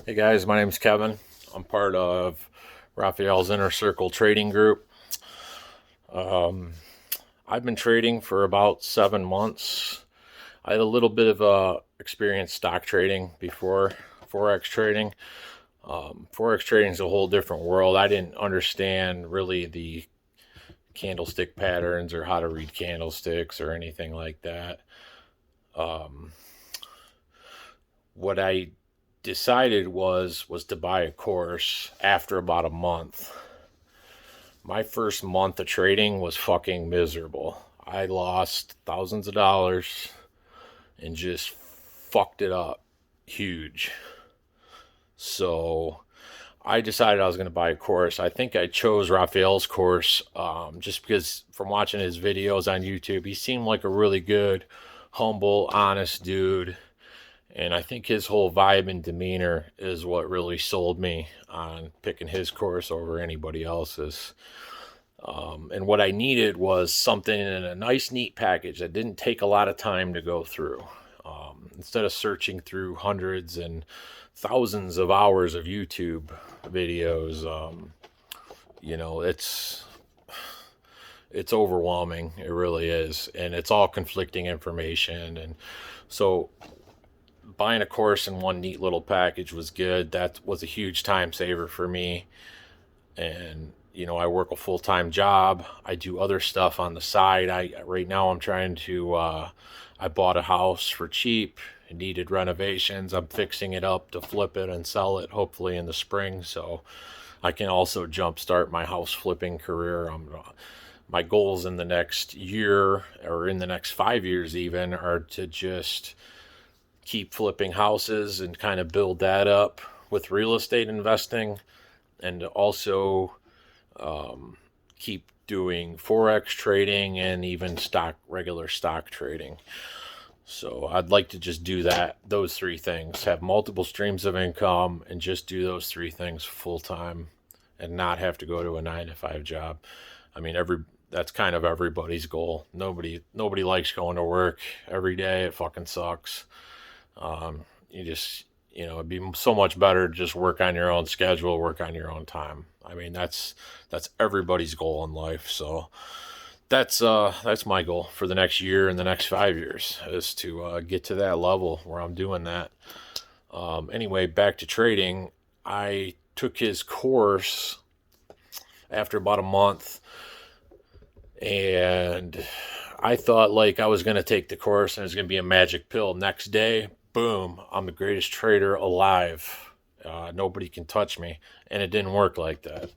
Hey guys, my name's Kevin. I'm part of Raphael's Inner Circle Trading Group. Um, I've been trading for about 7 months. I had a little bit of experience stock trading before forex trading. Forex trading is a whole different world. I didn't understand really the candlestick patterns or how to read candlesticks or anything like that. Um, what I decided was to buy a course after about a month. My first month of trading was fucking miserable. I lost thousands of dollars and just fucked it up huge. So I decided I was going to buy a course. I think I chose Raphael's course just because from watching his videos on YouTube, he seemed like a really good, humble, honest dude. And I think his whole vibe and demeanor is what really sold me on picking his course over anybody else's. And what I needed was something in a nice, neat package that didn't take a lot of time to go through. Instead of searching through hundreds and thousands of hours of YouTube videos, you know, it's overwhelming. It really is, and it's all conflicting information. And so, buying a course in one neat little package was good. That was a huge time saver for me. And I work a full-time job. I do other stuff on the side. I right now I'm trying to I bought a house for cheap. It needed renovations. I'm fixing it up to flip it and sell it hopefully in the spring, so I can also jumpstart my house flipping career. My goals in the next year or in the next 5 years even are to just keep flipping houses and kind of build that up with real estate investing, and also keep doing forex trading and even regular stock trading. So I'd like to just do those three things, have multiple streams of income, and just do those three things full time, and not have to go to a 9 to 5 job. I mean, that's kind of everybody's goal. Nobody likes going to work every day. It fucking sucks. You just it'd be so much better to just work on your own schedule, work on your own time. I mean, that's everybody's goal in life. So that's my goal for the next year and the next 5 years is to get to that level where I'm doing that. Anyway, back to trading. I took his course after about a month, and I thought like I was going to take the course and it was going to be a magic pill. Next day, boom, I'm the greatest trader alive. Nobody can touch me. And it didn't work like that.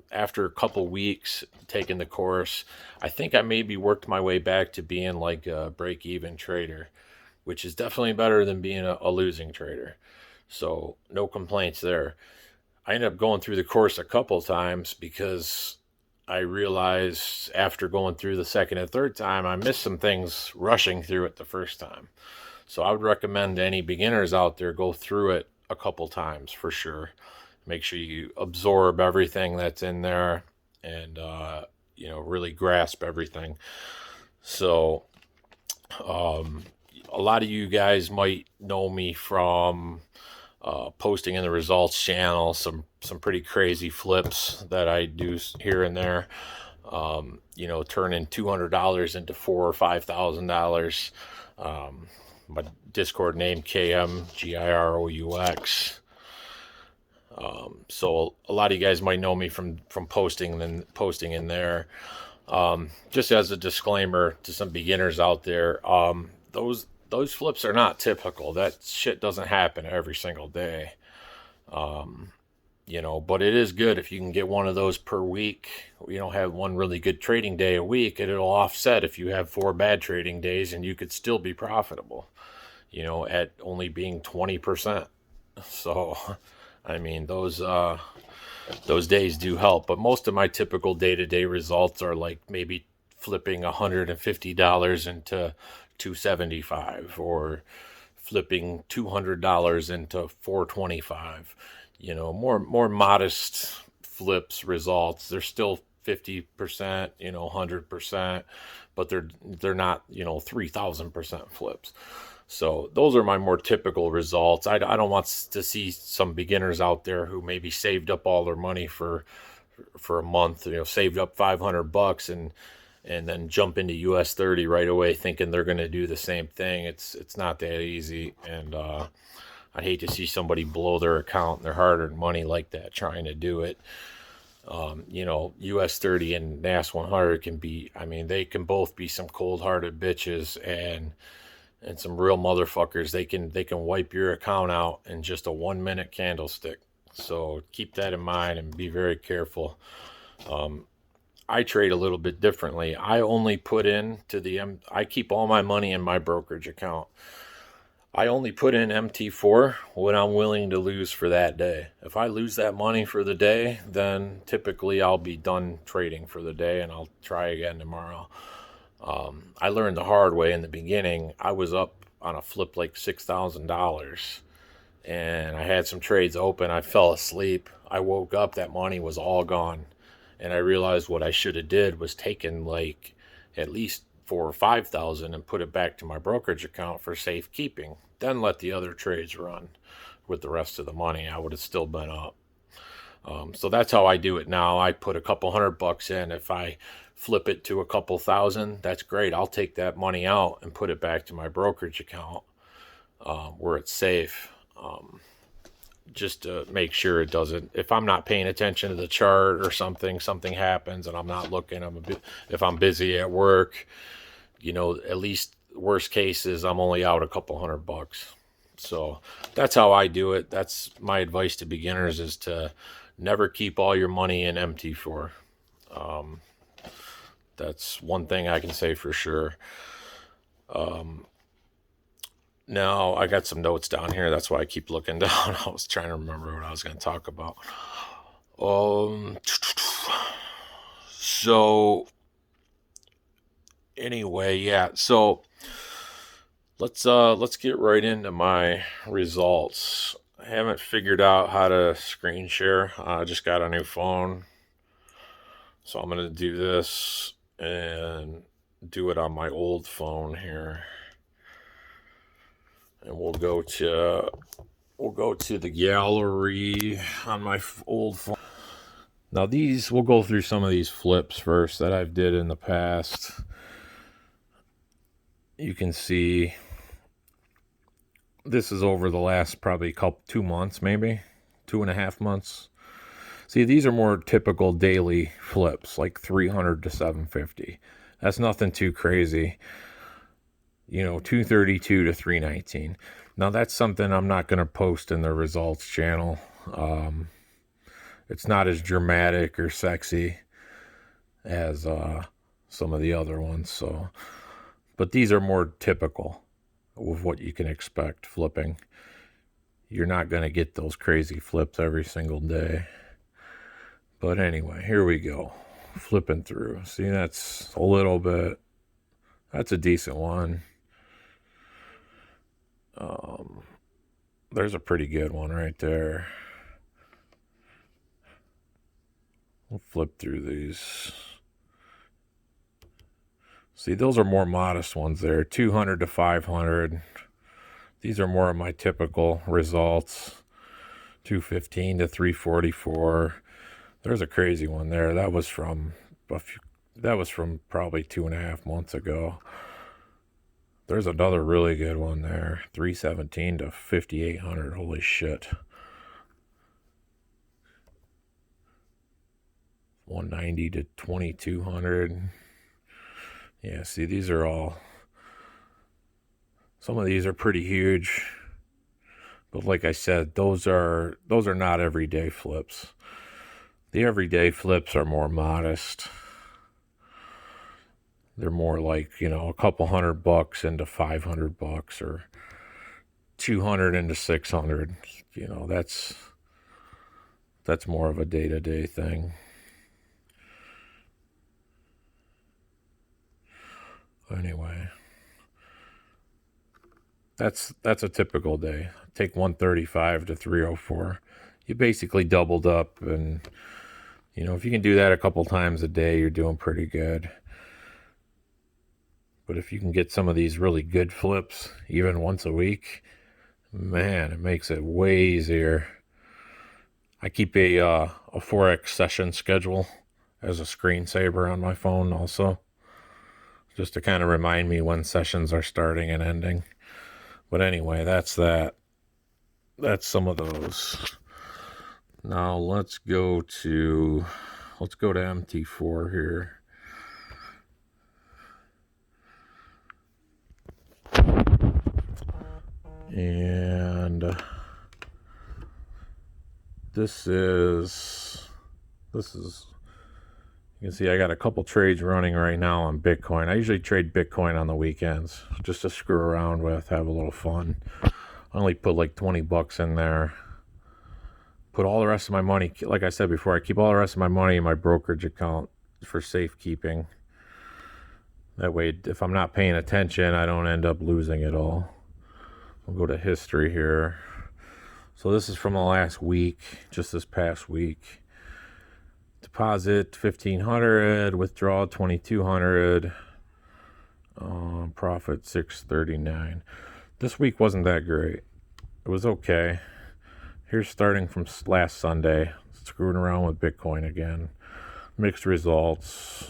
After a couple weeks taking the course, I think I maybe worked my way back to being like a break even trader, which is definitely better than being a losing trader. So, no complaints there. I ended up going through the course a couple times because I realized after going through the second and third time, I missed some things rushing through it the first time. So I would recommend to any beginners out there go through it a couple times for sure. Make sure you absorb everything that's in there and really grasp everything. So a lot of you guys might know me from posting in the results channel some pretty crazy flips that I do here and there. Turning $200 into $4,000 or $5,000. My Discord name KMGIROUX. So a lot of you guys might know me from posting in there. Just as a disclaimer to some beginners out there, those flips are not typical. That shit doesn't happen every single day. But it is good if you can get one of those per week. Have one really good trading day a week, and it'll offset if you have 4 bad trading days, and you could still be profitable, at only being 20%. So, I mean, those days do help, but most of my typical day-to-day results are like maybe flipping $150 into 275, or flipping $200 into 425. More modest flips results. They're still 50%, 100%, but they're not 3,000% flips. So those are my more typical results. I don't want to see some beginners out there who maybe saved up all their money for a month, saved up $500 and then jump into US 30 right away thinking they're going to do the same thing. It's not that easy, and I'd hate to see somebody blow their account and their hard-earned money like that trying to do it. US 30 and NAS 100 can be, they can both be some cold-hearted bitches and some real motherfuckers. They can wipe your account out in just a 1-minute candlestick. So keep that in mind and be very careful. I trade a little bit differently. I only put in I keep all my money in my brokerage account. I only put in MT4 when I'm willing to lose for that day. If I lose that money for the day, then typically I'll be done trading for the day and I'll try again tomorrow. I learned the hard way in the beginning. I was up on a flip like $6,000 and I had some trades open. I fell asleep. I woke up, that money was all gone. And I realized what I should have did was taken like at least 4,000 or 5,000 and put it back to my brokerage account for safekeeping. Then let the other trades run with the rest of the money. I would have still been up. So that's how I do it now. I put a couple $100 in. If I flip it to a couple thousand, that's great. I'll take that money out and put it back to my brokerage account where it's safe. Just to make sure it doesn't, if I'm not paying attention to the chart or something happens and I'm not looking, if I'm busy at work, at least worst case is I'm only out a couple $100. So that's how I do it. That's my advice to beginners, is to never keep all your money in MT4. That's one thing I can say for sure. Now, I got some notes down here. That's why I keep looking down. I was trying to remember what I was going to talk about. So, anyway, yeah. So, let's get right into my results. I haven't figured out how to screen share. I just got a new phone. So, I'm going to do this and do it on my old phone here. And we'll go to the gallery on my old phone. Now we'll go through some of these flips first that I've did in the past. You can see this is over the last probably 2 months, maybe 2.5 months. See, these are more typical daily flips, like 300 to 750. That's nothing too crazy. 232 to 319. Now that's something I'm not going to post in the results channel. It's not as dramatic or sexy as some of the other ones. So, but these are more typical of what you can expect flipping. You're not going to get those crazy flips every single day. But anyway, here we go. Flipping through. See, that's a little bit. That's a decent one. There's a pretty good one right there. We'll flip through these. See, those are more modest ones there, 200 to 500. These are more of my typical results, 215 to 344. There's a crazy one there. That was from probably 2.5 months ago. There's another really good one there, 317 to 5,800. Holy shit. 190 to 2,200. Yeah, see, these are all, some of these are pretty huge. But like I said, those are not everyday flips. The everyday flips are more modest. They're more like, a couple $100 into $500 or 200 into 600. That's more of a day-to-day thing. Anyway, that's a typical day. Take 135 to 304. You basically doubled up, and if you can do that a couple times a day, you're doing pretty good. But if you can get some of these really good flips, even once a week, man, it makes it way easier. I keep a Forex session schedule as a screensaver on my phone also, just to kind of remind me when sessions are starting and ending. But anyway, that's that. That's some of those. Now let's go to MT4 here. And this is you can see I got a couple trades running right now on Bitcoin. I usually trade Bitcoin on the weekends just to screw around with, have a little fun. I only put like 20 bucks in there. Put all the rest of my money, like I said before, I keep all the rest of my money in my brokerage account for safekeeping. That way, if I'm not paying attention, I don't end up losing it all. We'll go to history here. So this is from the last week, just this past week. Deposit 1,500, withdraw 2,200, profit 639. This week wasn't that great. It was okay. Here's starting from last Sunday, screwing around with Bitcoin again. Mixed results,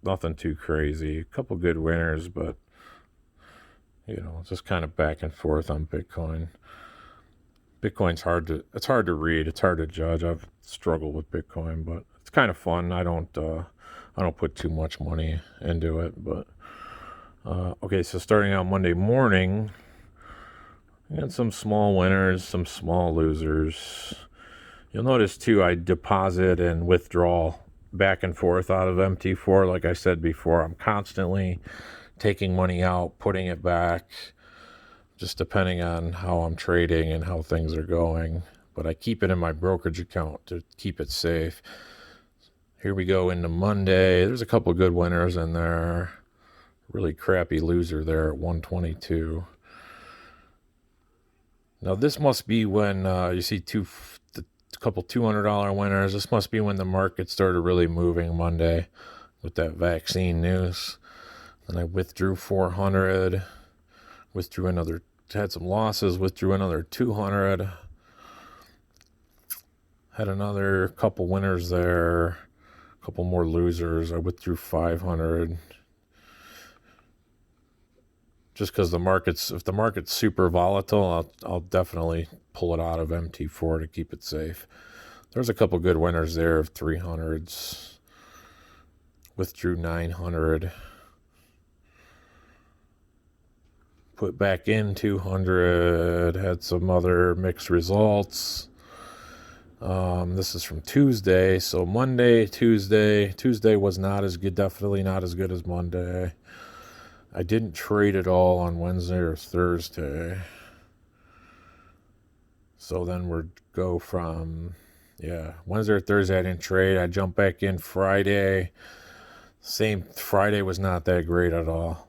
nothing too crazy. A couple good winners, but just kind of back and forth on Bitcoin. Bitcoin's hard to read. It's hard to judge. I've struggled with Bitcoin, but it's kind of fun. I don't put too much money into it, but okay. So starting out Monday morning, I had some small winners, some small losers. You'll notice too, I deposit and withdraw back and forth out of MT4. Like I said before, I'm constantly taking money out, putting it back, just depending on how I'm trading and how things are going. But I keep it in my brokerage account to keep it safe. Here we go into Monday. There's a couple good winners in there. Really crappy loser there at 122. Now this must be when you see a couple $200 winners. This must be when the market started really moving Monday with that vaccine news. And I withdrew 400, withdrew another, had some losses, withdrew another 200. Had another couple winners there, a couple more losers. I withdrew 500. Just because if the market's super volatile, I'll definitely pull it out of MT4 to keep it safe. There's a couple good winners there of 300s. Withdrew 900. Put back in 200. Had some other mixed results. This is from Tuesday. So Monday, Tuesday. Tuesday was not as good, definitely not as good as Monday. I didn't trade at all on Wednesday or Thursday. So then we'd go from, Wednesday or Thursday I didn't trade. I jumped back in Friday. Friday was not that great at all.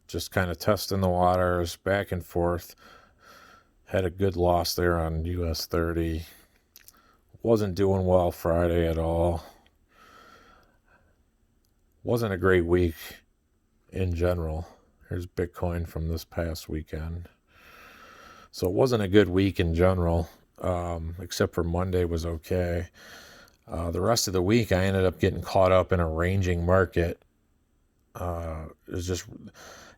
Just kind of testing the waters, back and forth. Had a good loss there on US 30. Wasn't doing well Friday at all. Wasn't a great week in general. Here's Bitcoin from this past weekend. So it wasn't a good week in general, except for Monday was okay. The rest of the week, I ended up getting caught up in a ranging market. It was just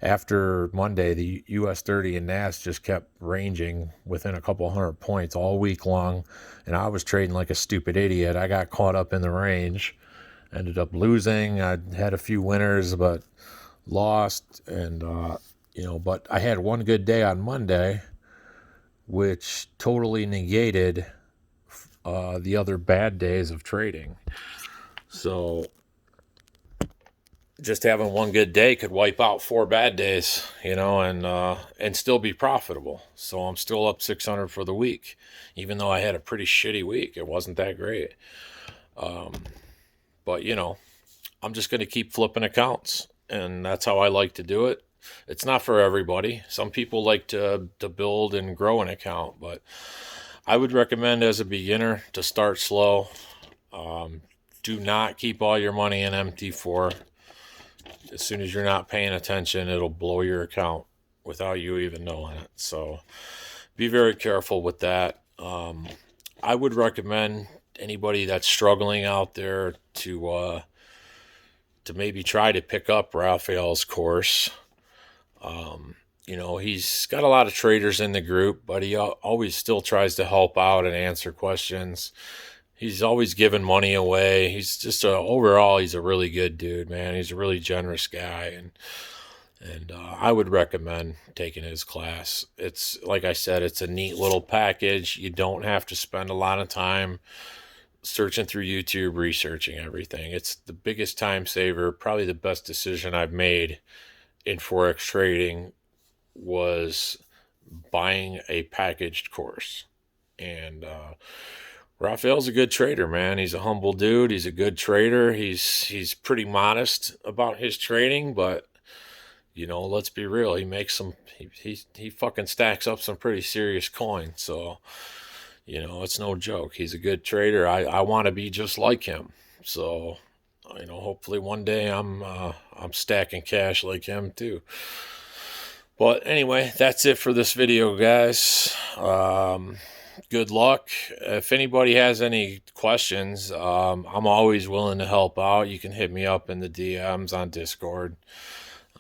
after Monday, the US 30 and NAS just kept ranging within a couple hundred points all week long, and I was trading like a stupid idiot. I got caught up in the range, ended up losing. I had a few winners, but lost, and but I had one good day on Monday, which totally negated the other bad days of trading. So just having one good day could wipe out 4 bad days, and still be profitable. So I'm still up 600 for the week, even though I had a pretty shitty week. It wasn't that great. But I'm just going to keep flipping accounts, and that's how I like to do it. It's not for everybody. Some people like to build and grow an account, but I would recommend as a beginner to start slow. Do not keep all your money in MT4. as soon as you're not paying attention, it'll blow your account without you even knowing it. So be very careful with that. I would recommend anybody that's struggling out there to maybe try to pick up Raphael's course. He's got a lot of traders in the group, but he always still tries to help out and answer questions. He's always giving money away. He's just overall, he's a really good dude, man. He's a really generous guy, and I would recommend taking his class. It's like I said, it's a neat little package. You don't have to spend a lot of time searching through YouTube, researching everything. It's the biggest time saver, probably the best decision I've made in Forex trading was buying a packaged course. And Raphael's a good trader, man. He's a humble dude. He's a good trader. He's pretty modest about his trading, but let's be real. He makes some. He fucking stacks up some pretty serious coin. So it's no joke. He's a good trader. I want to be just like him. So hopefully one day I'm stacking cash like him too. But anyway, that's it for this video, guys. Good luck. If anybody has any questions, I'm always willing to help out. You can hit me up in the DMs on Discord.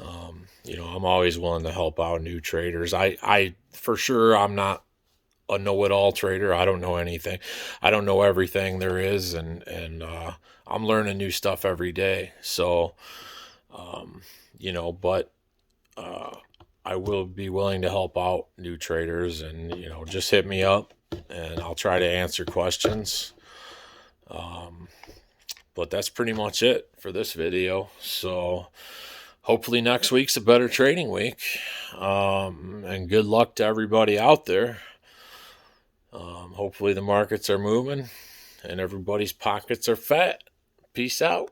I'm always willing to help out new traders. I for sure, I'm not a know-it-all trader. I don't know anything. I don't know everything there is, and I'm learning new stuff every day. So, but I will be willing to help out new traders, and just hit me up and I'll try to answer questions. But that's pretty much it for this video. So hopefully next week's a better trading week. And good luck to everybody out there. Hopefully the markets are moving and everybody's pockets are fat. Peace out.